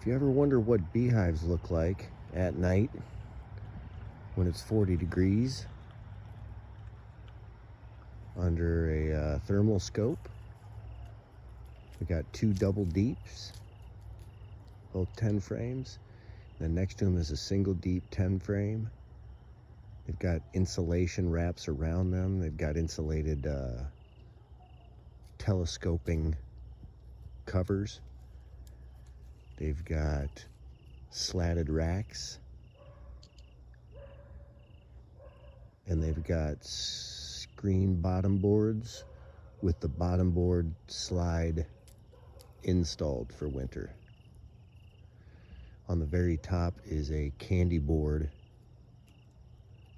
If you ever wonder what beehives look like at night when it's 40 degrees under a thermal scope, we got two double deeps, both 10 frames. Then next to them is a single deep 10 frame. They've got insulation wraps around them. They've got insulated telescoping covers. They've got slatted racks. And they've got screen bottom boards with the bottom board slide installed for winter. On the very top is a candy board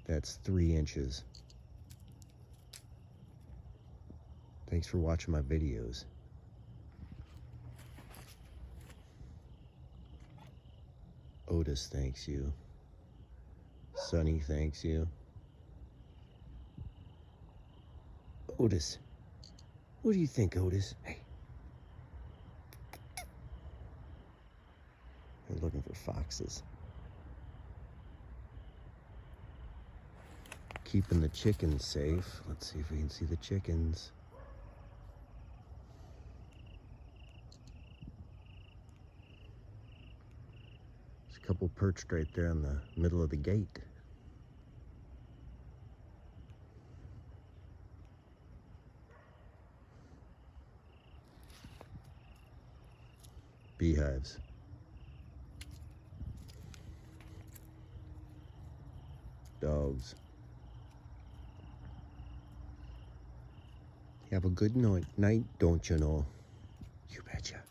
that's 3 inches. Thanks for watching my videos. Otis thanks you. Sonny thanks you. Otis, what do you think, Otis? Hey. They're looking for foxes. Keeping the chickens safe. Let's see if we can see the chickens. There's a couple perched right there in the middle of the gate. Beehives. Dogs. Have a good night, don't you know? You betcha.